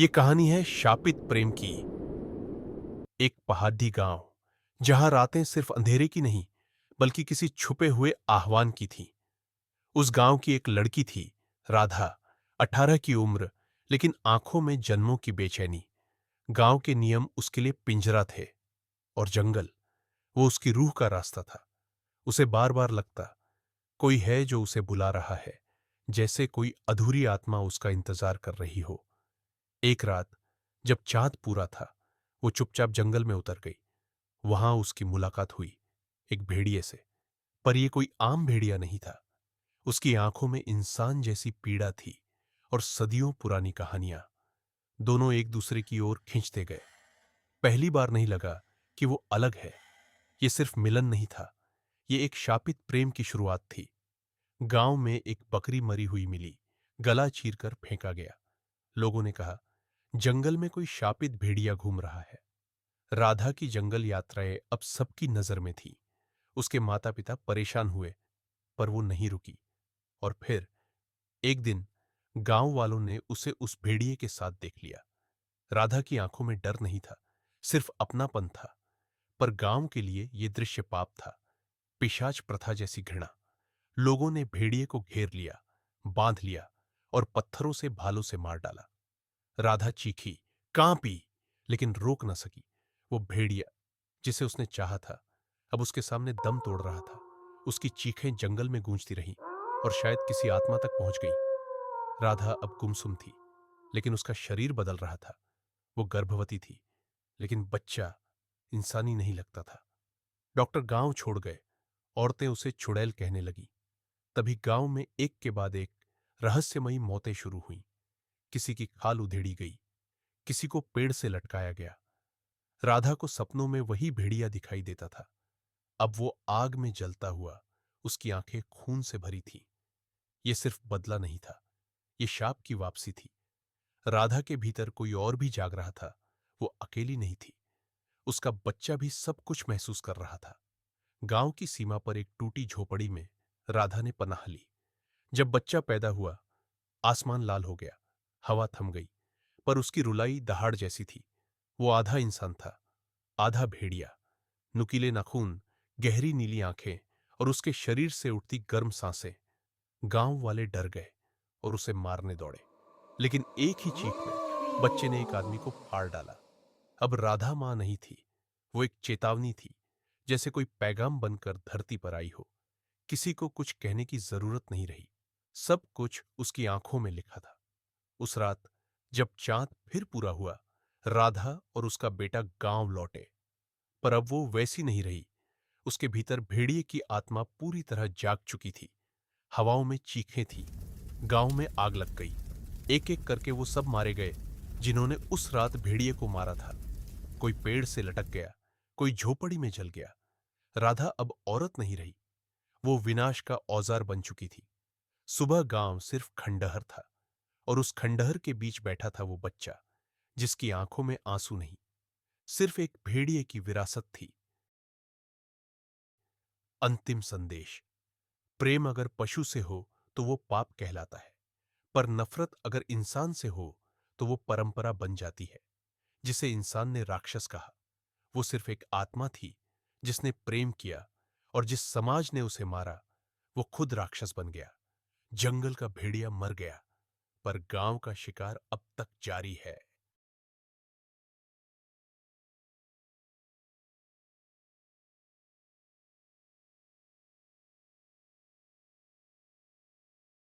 ये कहानी है शापित प्रेम की। एक पहाड़ी गांव जहां रातें सिर्फ अंधेरे की नहीं बल्कि किसी छुपे हुए आह्वान की थी। उस गांव की एक लड़की थी, राधा। 18 की उम्र, लेकिन आंखों में जन्मों की बेचैनी। गांव के नियम उसके लिए पिंजरा थे, और जंगल वो उसकी रूह का रास्ता था। उसे बार बार लगता कोई है जो उसे बुला रहा है, जैसे कोई अधूरी आत्मा उसका इंतजार कर रही हो। एक रात जब चांद पूरा था, वो चुपचाप जंगल में उतर गई। वहां उसकी मुलाकात हुई एक भेड़िए से। पर यह कोई आम भेड़िया नहीं था। उसकी आंखों में इंसान जैसी पीड़ा थी, और सदियों पुरानी कहानियां। दोनों एक दूसरे की ओर खींचते गए। पहली बार नहीं लगा कि वो अलग है। ये सिर्फ मिलन नहीं था, ये एक शापित प्रेम की शुरुआत थी। गांव में एक बकरी मरी हुई मिली, गला चीरकर फेंका गया। लोगों ने कहा, जंगल में कोई शापित भेड़िया घूम रहा है। राधा की जंगल यात्राएं अब सबकी नजर में थी। उसके माता पिता परेशान हुए, पर वो नहीं रुकी। और फिर एक दिन गांव वालों ने उसे उस भेड़िए के साथ देख लिया। राधा की आंखों में डर नहीं था, सिर्फ अपनापन था। पर गांव के लिए यह दृश्य पाप था, पिशाच प्रथा जैसी घृणा। लोगों ने भेड़िए को घेर लिया, बांध लिया और पत्थरों से भालों से मार डाला। राधा चीखी, कांपी, लेकिन रोक न सकी। वो भेड़िया जिसे उसने चाहा था, अब उसके सामने दम तोड़ रहा था। उसकी चीखें जंगल में गूंजती रहीं, और शायद किसी आत्मा तक पहुंच गई। राधा अब गुमसुम थी, लेकिन उसका शरीर बदल रहा था। वो गर्भवती थी, लेकिन बच्चा इंसानी नहीं लगता था। डॉक्टर गांव छोड़ गए, औरतें उसे चुड़ैल कहने लगी। तभी गांव में एक के बाद एक रहस्यमयी मौतें शुरू हुईं। किसी की खाल उधेड़ी गई, किसी को पेड़ से लटकाया गया। राधा को सपनों में वही भेड़िया दिखाई देता था। अब वो आग में जलता हुआ, उसकी आंखें खून से भरी थीं। ये सिर्फ बदला नहीं था, ये शाप की वापसी थी। राधा के भीतर कोई और भी जाग रहा था। वो अकेली नहीं थी, उसका बच्चा भी सब कुछ महसूस कर रहा था। गांव की सीमा पर एक टूटी झोपड़ी में राधा ने पनाह ली। जब बच्चा पैदा हुआ, आसमान लाल हो गया, हवा थम गई। पर उसकी रुलाई दहाड़ जैसी थी। वो आधा इंसान था, आधा भेड़िया। नुकीले नाखून, गहरी नीली आंखें, और उसके शरीर से उठती गर्म सांसें। गांव वाले डर गए और उसे मारने दौड़े। लेकिन एक ही चीख में बच्चे ने एक आदमी को फाड़ डाला। अब राधा मां नहीं थी, वो एक चेतावनी थी, जैसे कोई पैगाम बनकर धरती पर आई हो। किसी को कुछ कहने की जरूरत नहीं रही, सब कुछ उसकी आंखों में लिखा था। उस रात जब चांद फिर पूरा हुआ, राधा और उसका बेटा गांव लौटे। पर अब वो वैसी नहीं रही। उसके भीतर भेड़िए की आत्मा पूरी तरह जाग चुकी थी। हवाओं में चीखें थी, गांव में आग लग गई। एक एक करके वो सब मारे गए जिन्होंने उस रात भेड़िए को मारा था। कोई पेड़ से लटक गया, कोई झोपड़ी में जल गया। राधा अब औरत नहीं रही, वो विनाश का औजार बन चुकी थी। सुबह गांव सिर्फ खंडहर था, और उस खंडहर के बीच बैठा था वो बच्चा, जिसकी आंखों में आंसू नहीं, सिर्फ एक भेड़िए की विरासत थी। अंतिम संदेश। प्रेम अगर पशु से हो तो वो पाप कहलाता है, पर नफरत अगर इंसान से हो तो वो परंपरा बन जाती है। जिसे इंसान ने राक्षस कहा, वो सिर्फ एक आत्मा थी जिसने प्रेम किया, और जिस समाज ने उसे मारा, वो खुद राक्षस बन गया। जंगल का भेड़िया मर गया, पर गांव का शिकार अब तक जारी है।